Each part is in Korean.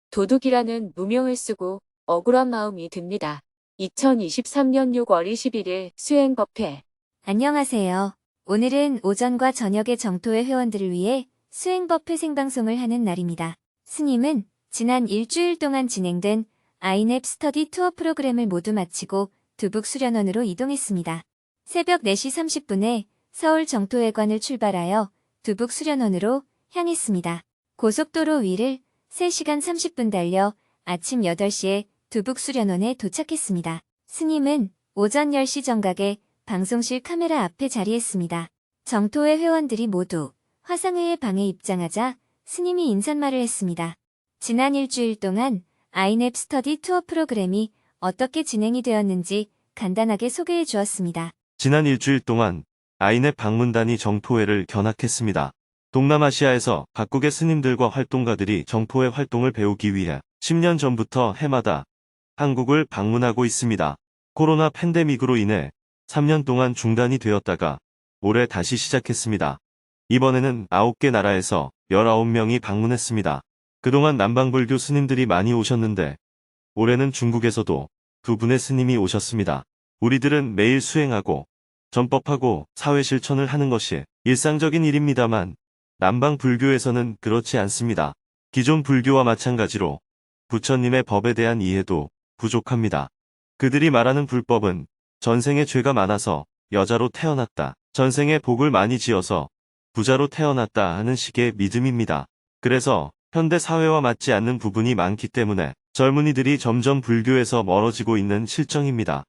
도둑이라는 무명을 쓰고 억울한 마음이 듭니다. 2023년 6월 21일 수행법회. 안녕하세요. 오늘은 오전과 저녁에 정토회 회원들을 위해 수행법회 생방송을 하는 날입니다. 스님은 지난 일주일 동안 진행된 아이넵 스터디 투어 프로그램을 모두 마치고 두북 수련원으로 이동했습니다. 새벽 4시 30분에 서울 정토회관을 출발하여 두북 수련원으로 향했습니다. 고속도로 위를 3시간 30분 달려 아침 8시에 두북 수련원에 도착했습니다. 스님은 오전 10시 정각에 방송실 카메라 앞에 자리했습니다. 정토회 회원들이 모두 화상회의 방에 입장하자 스님이 인사말을 했습니다. 지난 일주일 동안 아이넵 스터디 투어 프로그램이 어떻게 진행이 되었는지 간단하게 소개해 주었습니다. 지난 일주일 동안 아이넵 방문단이 정토회를 견학했습니다. 동남아시아에서 각국의 스님들과 활동가들이 정토회 활동을 배우기 위해 10년 전부터 해마다 한국을 방문하고 있습니다. 코로나 팬데믹으로 인해 3년 동안 중단이 되었다가 올해 다시 시작했습니다. 이번에는 9개 나라에서 19명이 방문했습니다. 그동안 남방불교 스님들이 많이 오셨는데 올해는 중국에서도 2분의 스님이 오셨습니다. 우리들은 매일 수행하고 전법하고 사회 실천을 하는 것이 일상적인 일입니다만 남방 불교에서는 그렇지 않습니다. 기존 불교와 마찬가지로 부처님의 법에 대한 이해도 부족합니다. 그들이 말하는 불법은 전생에 죄가 많아서 여자로 태어났다, 전생에 복을 많이 지어서 부자로 태어났다 하는 식의 믿음입니다. 그래서 현대 사회와 맞지 않는 부분이 많기 때문에 젊은이들이 점점 불교에서 멀어지고 있는 실정입니다.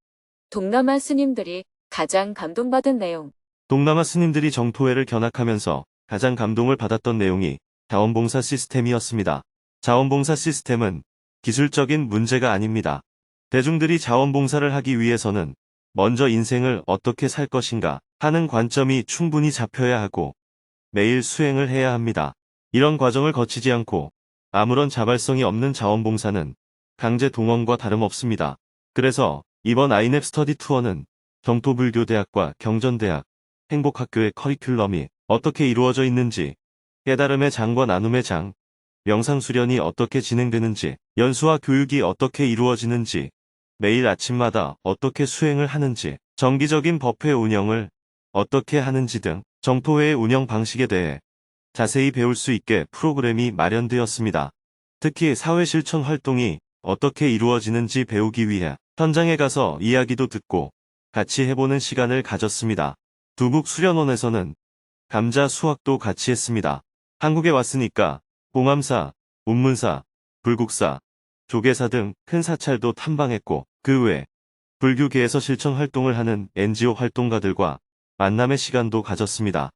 동남아 스님들이 가장 감동받은 내용. 동남아 스님들이 정토회를 견학하면서 가장 감동을 받았던 내용이 자원봉사 시스템이었습니다. 자원봉사 시스템은 기술적인 문제가 아닙니다. 대중들이 자원봉사를 하기 위해서는 먼저 인생을 어떻게 살 것인가 하는 관점이 충분히 잡혀야 하고 매일 수행을 해야 합니다. 이런 과정을 거치지 않고 아무런 자발성이 없는 자원봉사는 강제 동원과 다름없습니다. 그래서 이번 아이넵 스터디 투어는 정토불교대학과 경전대학, 행복학교의 커리큘럼이 어떻게 이루어져 있는지, 깨달음의 장과 나눔의 장, 명상수련이 어떻게 진행되는지, 연수와 교육이 어떻게 이루어지는지, 매일 아침마다 어떻게 수행을 하는지, 정기적인 법회 운영을 어떻게 하는지 등 정토회의 운영 방식에 대해 자세히 배울 수 있게 프로그램이 마련되었습니다. 특히 사회실천 활동이 어떻게 이루어지는지 배우기 위해 현장에 가서 이야기도 듣고 같이 해보는 시간을 가졌습니다. 두북 수련원에서는 감자 수확도 같이 했습니다. 한국에 왔으니까 봉암사, 운문사, 불국사, 조계사 등 큰 사찰도 탐방했고 그 외 불교계에서 실천 활동을 하는 NGO 활동가들과 만남의 시간도 가졌습니다.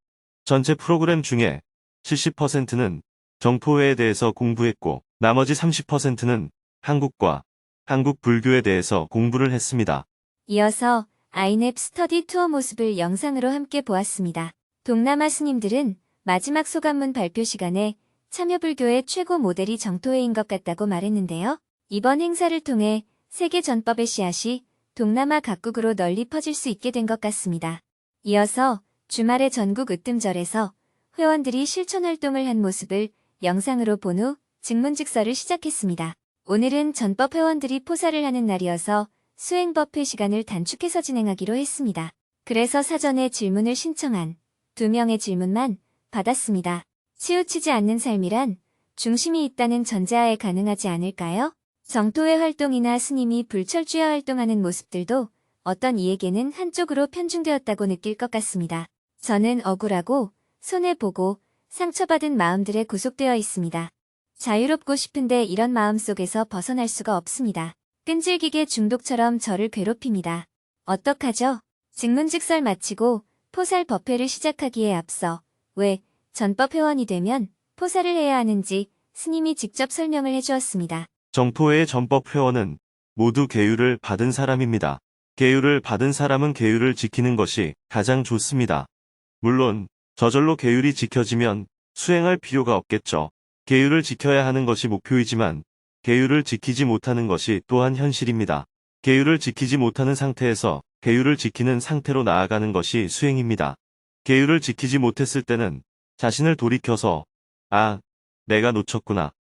전체 프로그램 중에 70%는 정토회에 대해서 공부했고 나머지 30%는 한국과 한국 불교에 대해서 공부를 했습니다. 이어서 아이넵 스터디 투어 모습을 영상으로 함께 보았습니다. 동남아 스님들은 마지막 소감문 발표 시간에 참여불교의 최고 모델이 정토회인 것 같다고 말했는데요. 이번 행사를 통해 세계 전법의 씨앗이 동남아 각국으로 널리 퍼질 수 있게 된 것 같습니다. 이어서 주말에 전국 으뜸절에서 회원들이 실천활동을 한 모습을 영상으로 본 후 증문즉서를 시작했습니다. 오늘은 전법 회원들이 포사를 하는 날이어서 수행법회 시간을 단축해서 진행하기로 했습니다. 그래서 사전에 질문을 신청한 2명의 질문만 받았습니다. 치우치지 않는 삶이란 중심이 있다는 전제하에 가능하지 않을까요? 정토회 활동이나 스님이 불철주야 활동하는 모습들도 어떤 이에게는 한쪽으로 편중되었다고 느낄 것 같습니다. 저는 억울하고 손해보고 상처받은 마음들에 구속되어 있습니다. 자유롭고 싶은데 이런 마음 속에서 벗어날 수가 없습니다. 끈질기게 중독처럼 저를 괴롭힙니다. 어떡하죠? 증문즉설 마치고 포살 법회를 시작하기에 앞서 왜 전법 회원이 되면 포살을 해야 하는지 스님이 직접 설명을 해주었습니다. 정토회의 전법 회원은 모두 계율을 받은 사람입니다. 계율을 받은 사람은 계율을 지키는 것이 가장 좋습니다. 물론 저절로 계율이 지켜지면 수행할 필요가 없겠죠. 계율을 지켜야 하는 것이 목표이지만 계율을 지키지 못하는 것이 또한 현실입니다. 계율을 지키지 못하는 상태에서 계율을 지키는 상태로 나아가는 것이 수행입니다. 계율을 지키지 못했을 때는 자신을 돌이켜서 아, 내가 놓쳤구나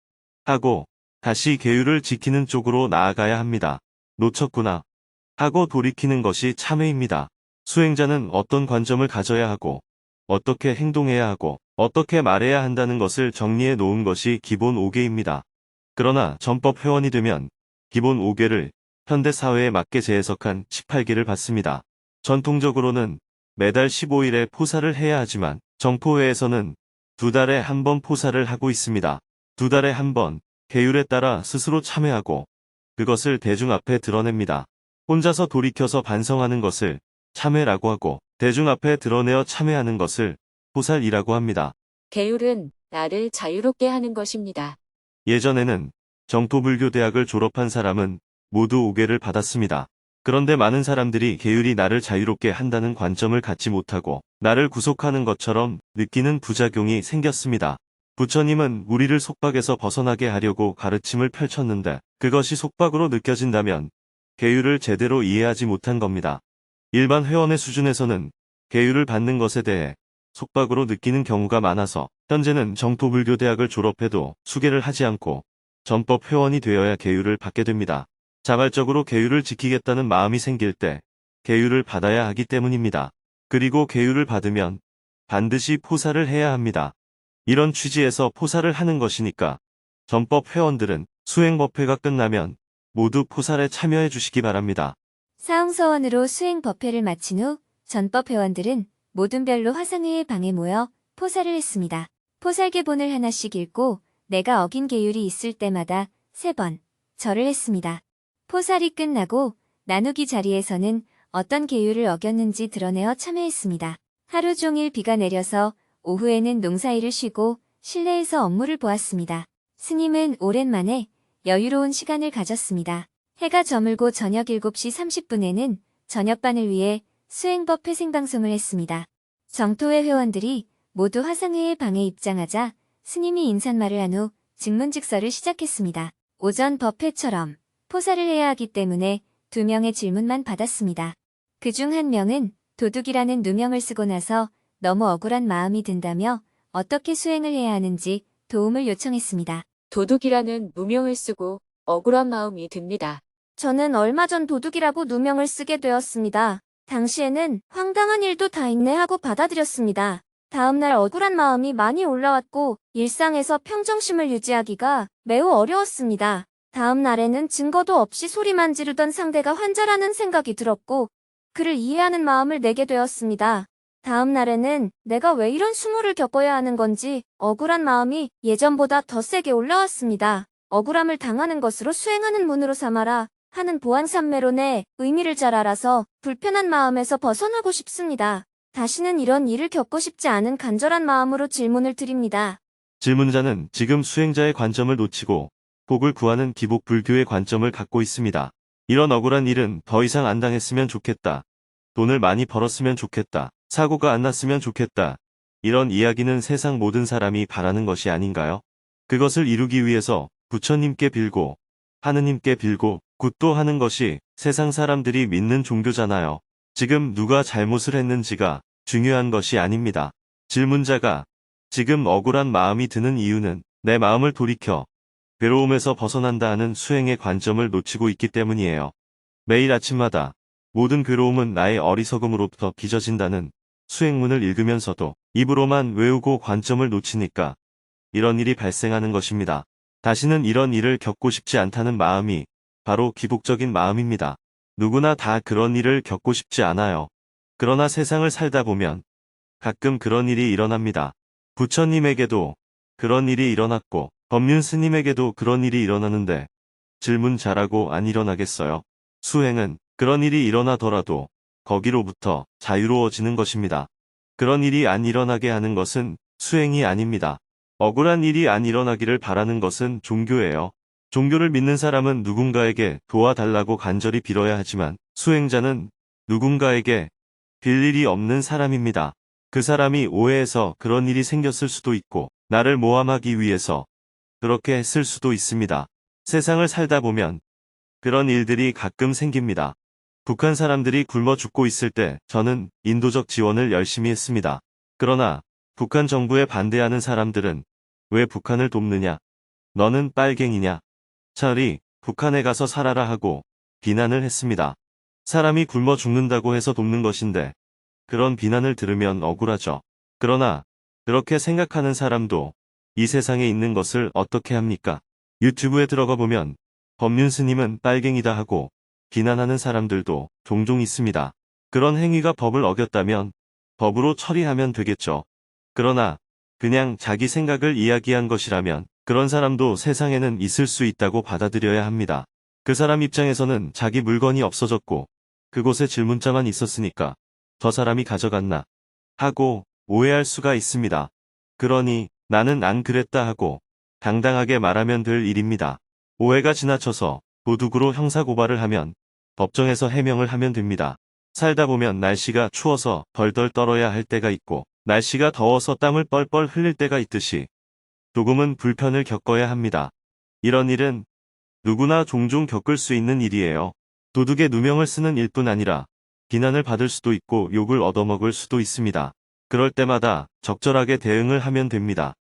하고 다시 계율을 지키는 쪽으로 나아가야 합니다. 놓쳤구나 하고 돌이키는 것이 참회입니다. 수행자는 어떤 관점을 가져야 하고 어떻게 행동해야 하고 어떻게 말해야 한다는 것을 정리해 놓은 것이 기본 5개입니다. 그러나 전법 회원이 되면 기본 5개를 현대사회에 맞게 재해석한 18개를 받습니다. 전통적으로는 매달 15일에 포사를 해야 하지만 정토회에서는 2달에 한 번 포사를 하고 있습니다. 2달에 한 번 계율에 따라 스스로 참회하고 그것을 대중 앞에 드러냅니다. 혼자서 돌이켜서 반성하는 것을 참회라고 하고 대중 앞에 드러내어 참회하는 것을 포살이라고 합니다. 계율은 나를 자유롭게 하는 것입니다. 예전에는 정토불교대학을 졸업한 사람은 모두 5개를 받았습니다. 그런데 많은 사람들이 계율이 나를 자유롭게 한다는 관점을 갖지 못하고 나를 구속하는 것처럼 느끼는 부작용이 생겼습니다. 부처님은 우리를 속박에서 벗어나게 하려고 가르침을 펼쳤는데 그것이 속박으로 느껴진다면 계율을 제대로 이해하지 못한 겁니다. 일반 회원의 수준에서는 계율을 받는 것에 대해 속박으로 느끼는 경우가 많아서 현재는 정토불교대학을 졸업해도 수계를 하지 않고 전법 회원이 되어야 계율을 받게 됩니다. 자발적으로 계율을 지키겠다는 마음이 생길 때 계율을 받아야 하기 때문입니다. 그리고 계율을 받으면 반드시 포사를 해야 합니다. 이런 취지에서 포사를 하는 것이니까 전법 회원들은 수행법회가 끝나면 모두 포살에 참여해 주시기 바랍니다. 사흥서원으로 수행 법회를 마친 후 전법 회원들은 모든 별로 화상회의 방에 모여 포살을 했습니다. 포살계본을 하나씩 읽고 내가 어긴 계율이 있을 때마다 3번 절을 했습니다. 포살이 끝나고 나누기 자리에서는 어떤 계율을 어겼는지 드러내어 참회했습니다. 하루 종일 비가 내려서 오후에는 농사일을 쉬고 실내에서 업무를 보았습니다. 스님은 오랜만에 여유로운 시간을 가졌습니다. 해가 저물고 저녁 7시 30분에는 저녁반을 위해 수행법회 생방송을 했습니다. 정토회 회원들이 모두 화상회의 방에 입장하자 스님이 인사말을 한 후 직문직설을 시작했습니다. 오전 법회처럼 포사를 해야 하기 때문에 2명의 질문만 받았습니다. 그중 1명은 도둑이라는 누명을 쓰고 나서 너무 억울한 마음이 든다며 어떻게 수행을 해야 하는지 도움을 요청했습니다. 도둑이라는 누명을 쓰고 억울한 마음이 듭니다. 저는 얼마 전 도둑이라고 누명을 쓰게 되었습니다. 당시에는 황당한 일도 다 있네 하고 받아들였습니다. 다음날 억울한 마음이 많이 올라왔고 일상에서 평정심을 유지하기가 매우 어려웠습니다. 다음 날에는 증거도 없이 소리만 지르던 상대가 환자라는 생각이 들었고 그를 이해하는 마음을 내게 되었습니다. 다음 날에는 내가 왜 이런 수모를 겪어야 하는 건지 억울한 마음이 예전보다 더 세게 올라왔습니다. 억울함을 당하는 것으로 수행하는 문으로 삼아라 하는 보안삼매론의 의미를 잘 알아서 불편한 마음에서 벗어나고 싶습니다. 다시는 이런 일을 겪고 싶지 않은 간절한 마음으로 질문을 드립니다. 질문자는 지금 수행자의 관점을 놓치고 복을 구하는 기복 불교의 관점을 갖고 있습니다. 이런 억울한 일은 더 이상 안 당했으면 좋겠다. 돈을 많이 벌었으면 좋겠다. 사고가 안 났으면 좋겠다. 이런 이야기는 세상 모든 사람이 바라는 것이 아닌가요? 그것을 이루기 위해서 부처님께 빌고 하느님께 빌고 굿도하는 것이 세상 사람들이 믿는 종교잖아요. 지금 누가 잘못을 했는지가 중요한 것이 아닙니다. 질문자가 지금 억울한 마음이 드는 이유는 내 마음을 돌이켜 괴로움에서 벗어난다 하는 수행의 관점을 놓치고 있기 때문이에요. 매일 아침마다 모든 괴로움은 나의 어리석음으로부터 빚어진다는 수행문을 읽으면서도 입으로만 외우고 관점을 놓치니까 이런 일이 발생하는 것입니다. 다시는 이런 일을 겪고 싶지 않다는 마음이 바로 기복적인 마음입니다. 누구나 다 그런 일을 겪고 싶지 않아요. 그러나 세상을 살다 보면 가끔 그런 일이 일어납니다. 부처님에게도 그런 일이 일어났고 법륜 스님에게도 그런 일이 일어나는데 질문 잘하고 안 일어나겠어요? 수행은 그런 일이 일어나더라도 거기로부터 자유로워지는 것입니다. 그런 일이 안 일어나게 하는 것은 수행이 아닙니다. 억울한 일이 안 일어나기를 바라는 것은 종교예요. 종교를 믿는 사람은 누군가에게 도와달라고 간절히 빌어야 하지만 수행자는 누군가에게 빌 일이 없는 사람입니다. 그 사람이 오해해서 그런 일이 생겼을 수도 있고 나를 모함하기 위해서 그렇게 했을 수도 있습니다. 세상을 살다 보면 그런 일들이 가끔 생깁니다. 북한 사람들이 굶어 죽고 있을 때 저는 인도적 지원을 열심히 했습니다. 그러나 북한 정부에 반대하는 사람들은 왜 북한을 돕느냐? 너는 빨갱이냐? 차라리 북한에 가서 살아라 하고 비난을 했습니다. 사람이 굶어 죽는다고 해서 돕는 것인데 그런 비난을 들으면 억울하죠. 그러나 그렇게 생각하는 사람도 이 세상에 있는 것을 어떻게 합니까? 유튜브에 들어가 보면 법륜 스님은 빨갱이다 하고 비난하는 사람들도 종종 있습니다. 그런 행위가 법을 어겼다면 법으로 처리하면 되겠죠. 그러나 그냥 자기 생각을 이야기한 것이라면 그런 사람도 세상에는 있을 수 있다고 받아들여야 합니다. 그 사람 입장에서는 자기 물건이 없어졌고 그곳에 질문자만 있었으니까 저 사람이 가져갔나 하고 오해할 수가 있습니다. 그러니 나는 안 그랬다 하고 당당하게 말하면 될 일입니다. 오해가 지나쳐서 도둑으로 형사고발을 하면 법정에서 해명을 하면 됩니다. 살다 보면 날씨가 추워서 덜덜 떨어야 할 때가 있고 날씨가 더워서 땀을 뻘뻘 흘릴 때가 있듯이 조금은 불편을 겪어야 합니다. 이런 일은 누구나 종종 겪을 수 있는 일이에요. 도둑의 누명을 쓰는 일뿐 아니라 비난을 받을 수도 있고 욕을 얻어먹을 수도 있습니다. 그럴 때마다 적절하게 대응을 하면 됩니다.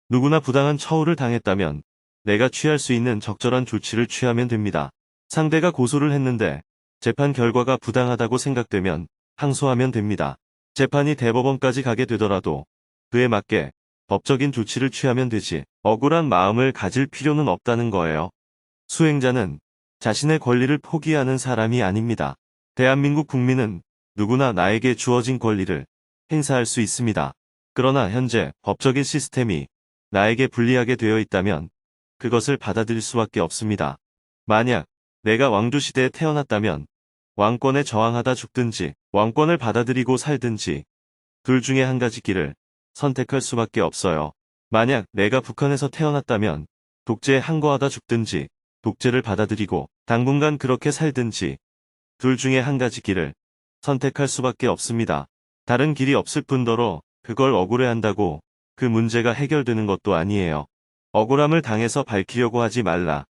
누구나 부당한 처우를 당했다면 내가 취할 수 있는 적절한 조치를 취하면 됩니다. 상대가 고소를 했는데 재판 결과가 부당하다고 생각되면 항소하면 됩니다. 재판이 대법원까지 가게 되더라도 그에 맞게 법적인 조치를 취하면 되지 억울한 마음을 가질 필요는 없다는 거예요. 수행자는 자신의 권리를 포기하는 사람이 아닙니다. 대한민국 국민은 누구나 나에게 주어진 권리를 행사할 수 있습니다. 그러나 현재 법적인 시스템이 나에게 불리하게 되어 있다면 그것을 받아들일 수밖에 없습니다. 만약 내가 왕조시대에 태어났다면 왕권에 저항하다 죽든지 왕권을 받아들이고 살든지 둘 중에 한 가지 길을 선택할 수밖에 없어요. 만약 내가 북한에서 태어났다면 독재에 항거하다 죽든지 독재를 받아들이고 당분간 그렇게 살든지 둘 중에 한 가지 길을 선택할 수밖에 없습니다. 다른 길이 없을 뿐더러 그걸 억울해한다고 그 문제가 해결되는 것도 아니에요. 억울함을 당해서 밝히려고 하지 말라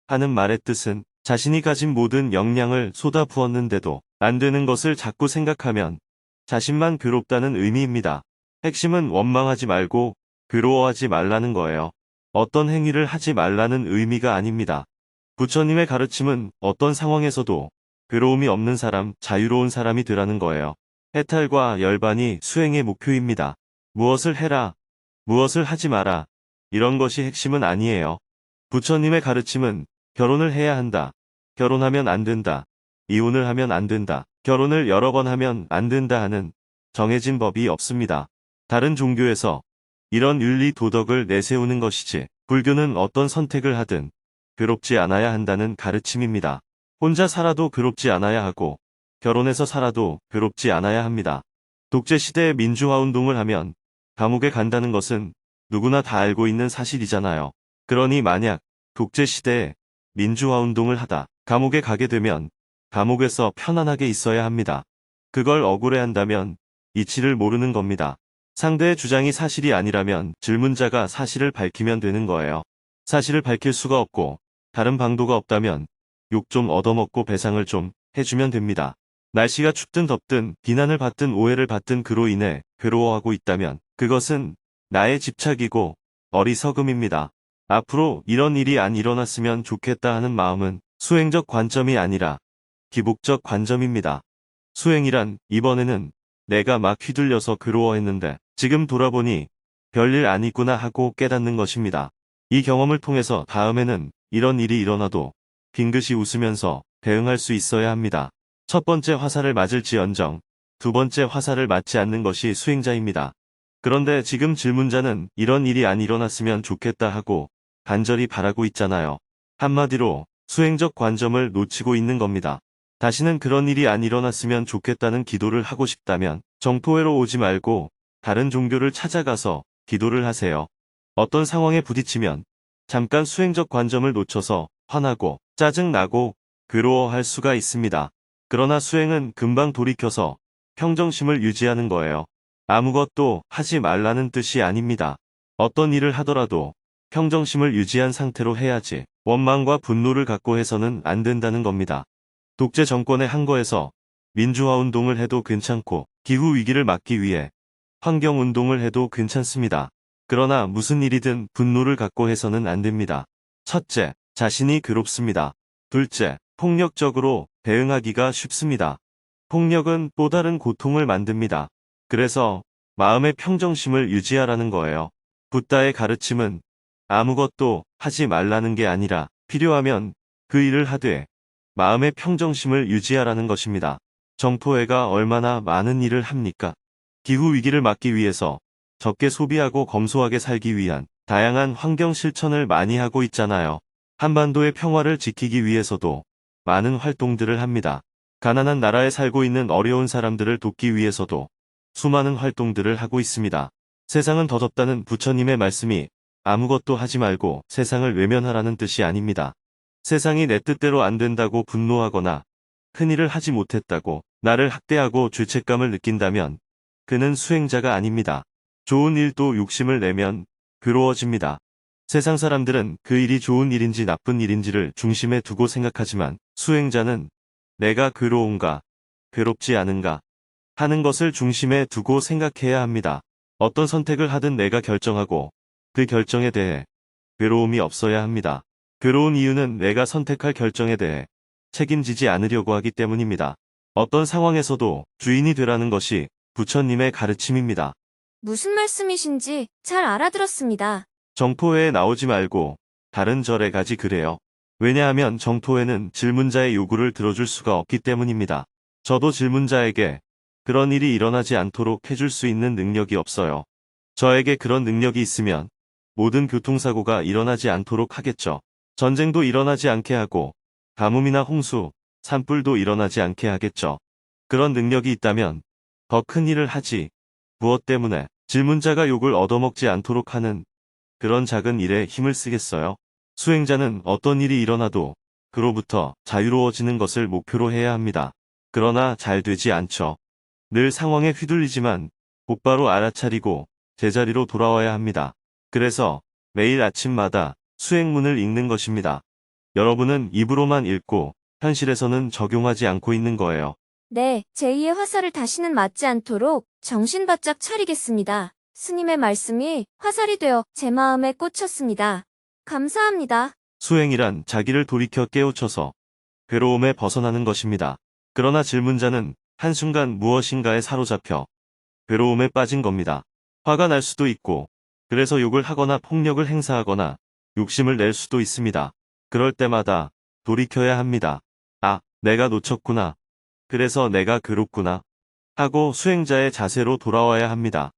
하는 말의 뜻은 자신이 가진 모든 역량을 쏟아부었는데도 안 되는 것을 자꾸 생각하면 자신만 괴롭다는 의미입니다. 핵심은 원망하지 말고 괴로워하지 말라는 거예요. 어떤 행위를 하지 말라는 의미가 아닙니다. 부처님의 가르침은 어떤 상황에서도 괴로움이 없는 사람, 자유로운 사람이 되라는 거예요. 해탈과 열반이 수행의 목표입니다. 무엇을 해라, 무엇을 하지 마라, 이런 것이 핵심은 아니에요. 부처님의 가르침은 결혼을 해야 한다, 결혼하면 안 된다, 이혼을 하면 안 된다, 결혼을 여러 번 하면 안 된다 하는 정해진 법이 없습니다. 다른 종교에서 이런 윤리 도덕을 내세우는 것이지 불교는 어떤 선택을 하든 괴롭지 않아야 한다는 가르침입니다. 혼자 살아도 괴롭지 않아야 하고 결혼해서 살아도 괴롭지 않아야 합니다. 독재시대에 민주화운동을 하면 감옥에 간다는 것은 누구나 다 알고 있는 사실이잖아요. 그러니 만약 독재시대에 민주화운동을 하다 감옥에 가게 되면 감옥에서 편안하게 있어야 합니다. 그걸 억울해한다면 이치를 모르는 겁니다. 상대의 주장이 사실이 아니라면 질문자가 사실을 밝히면 되는 거예요. 사실을 밝힐 수가 없고 다른 방도가 없다면 욕 좀 얻어먹고 배상을 좀 해주면 됩니다. 날씨가 춥든 덥든 비난을 받든 오해를 받든 그로 인해 괴로워하고 있다면 그것은 나의 집착이고 어리석음입니다. 앞으로 이런 일이 안 일어났으면 좋겠다 하는 마음은 수행적 관점이 아니라 기복적 관점입니다. 수행이란 이번에는 내가 막 휘둘려서 괴로워했는데 지금 돌아보니 별일 아니구나 하고 깨닫는 것입니다. 이 경험을 통해서 다음에는 이런 일이 일어나도 빙긋이 웃으면서 대응할 수 있어야 합니다. 첫 번째 화살을 맞을지언정 두 번째 화살을 맞지 않는 것이 수행자입니다. 그런데 지금 질문자는 이런 일이 안 일어났으면 좋겠다 하고 간절히 바라고 있잖아요. 한마디로 수행적 관점을 놓치고 있는 겁니다. 다시는 그런 일이 안 일어났으면 좋겠다는 기도를 하고 싶다면 정토회로 오지 말고 다른 종교를 찾아가서 기도를 하세요. 어떤 상황에 부딪히면 잠깐 수행적 관점을 놓쳐서 화나고 짜증나고 괴로워할 수가 있습니다. 그러나 수행은 금방 돌이켜서 평정심을 유지하는 거예요. 아무것도 하지 말라는 뜻이 아닙니다. 어떤 일을 하더라도 평정심을 유지한 상태로 해야지 원망과 분노를 갖고 해서는 안 된다는 겁니다. 독재 정권의 한거에서 민주화운동을 해도 괜찮고 기후위기를 막기 위해 환경운동을 해도 괜찮습니다. 그러나 무슨 일이든 분노를 갖고 해서는 안 됩니다. 첫째, 자신이 괴롭습니다. 둘째, 폭력적으로 대응하기가 쉽습니다. 폭력은 또 다른 고통을 만듭니다. 그래서 마음의 평정심을 유지하라는 거예요. 붓다의 가르침은 아무것도 하지 말라는 게 아니라 필요하면 그 일을 하되 마음의 평정심을 유지하라는 것입니다. 정토회가 얼마나 많은 일을 합니까? 기후위기를 막기 위해서 적게 소비하고 검소하게 살기 위한 다양한 환경 실천을 많이 하고 있잖아요. 한반도의 평화를 지키기 위해서도 많은 활동들을 합니다. 가난한 나라에 살고 있는 어려운 사람들을 돕기 위해서도 수많은 활동들을 하고 있습니다. 세상은 더 덥다는 부처님의 말씀이 아무것도 하지 말고 세상을 외면하라는 뜻이 아닙니다. 세상이 내 뜻대로 안 된다고 분노하거나 큰일을 하지 못했다고 나를 학대하고 죄책감을 느낀다면 그는 수행자가 아닙니다. 좋은 일도 욕심을 내면 괴로워집니다. 세상 사람들은 그 일이 좋은 일인지 나쁜 일인지를 중심에 두고 생각하지만 수행자는 내가 괴로운가, 괴롭지 않은가 하는 것을 중심에 두고 생각해야 합니다. 어떤 선택을 하든 내가 결정하고 그 결정에 대해 괴로움이 없어야 합니다. 괴로운 이유는 내가 선택할 결정에 대해 책임지지 않으려고 하기 때문입니다. 어떤 상황에서도 주인이 되라는 것이 부처님의 가르침입니다. 무슨 말씀이신지 잘 알아들었습니다. 정토회에 나오지 말고 다른 절에 가지 그래요. 왜냐하면 정토회는 질문자의 요구를 들어줄 수가 없기 때문입니다. 저도 질문자에게 그런 일이 일어나지 않도록 해줄 수 있는 능력이 없어요. 저에게 그런 능력이 있으면 모든 교통사고가 일어나지 않도록 하겠죠. 전쟁도 일어나지 않게 하고 가뭄이나 홍수, 산불도 일어나지 않게 하겠죠. 그런 능력이 있다면 더 큰 일을 하지. 무엇 때문에 질문자가 욕을 얻어먹지 않도록 하는 그런 작은 일에 힘을 쓰겠어요? 수행자는 어떤 일이 일어나도 그로부터 자유로워지는 것을 목표로 해야 합니다. 그러나 잘 되지 않죠. 늘 상황에 휘둘리지만 곧바로 알아차리고 제자리로 돌아와야 합니다. 그래서 매일 아침마다 수행문을 읽는 것입니다. 여러분은 입으로만 읽고 현실에서는 적용하지 않고 있는 거예요. 네, 제2의 화살을 다시는 맞지 않도록 정신 바짝 차리겠습니다. 스님의 말씀이 화살이 되어 제 마음에 꽂혔습니다. 감사합니다. 수행이란 자기를 돌이켜 깨우쳐서 괴로움에 벗어나는 것입니다. 그러나 질문자는 한순간 무엇인가에 사로잡혀 괴로움에 빠진 겁니다. 화가 날 수도 있고 그래서 욕을 하거나 폭력을 행사하거나 욕심을 낼 수도 있습니다. 그럴 때마다 돌이켜야 합니다. 아, 내가 놓쳤구나. 그래서 내가 괴롭구나. 하고 수행자의 자세로 돌아와야 합니다.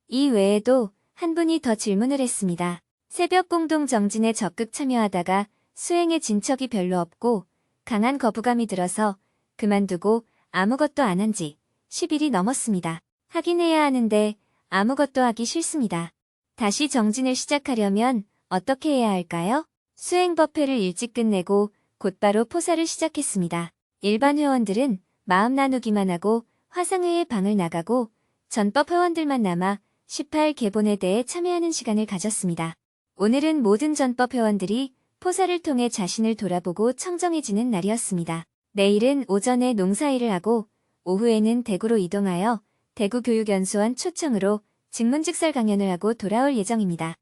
이 외에도 한 분이 더 질문을 했습니다. 새벽 공동 정진에 적극 참여하다가 수행에 진척이 별로 없고 강한 거부감이 들어서 그만두고 아무것도 안 한 지 10일이 넘었습니다. 하긴 해야 하는데 아무것도 하기 싫습니다. 다시 정진을 시작하려면 어떻게 해야 할까요? 수행 법회를 일찍 끝내고 곧바로 포사를 시작했습니다. 일반 회원들은 마음 나누기만 하고 화상회의 방을 나가고 전법 회원들만 남아 18개본에 대해 참여하는 시간을 가졌습니다. 오늘은 모든 전법 회원들이 포사를 통해 자신을 돌아보고 청정해지는 날이었습니다. 내일은 오전에 농사일을 하고 오후에는 대구로 이동하여 대구교육연수원 초청으로 직문직설 강연을 하고 돌아올 예정입니다.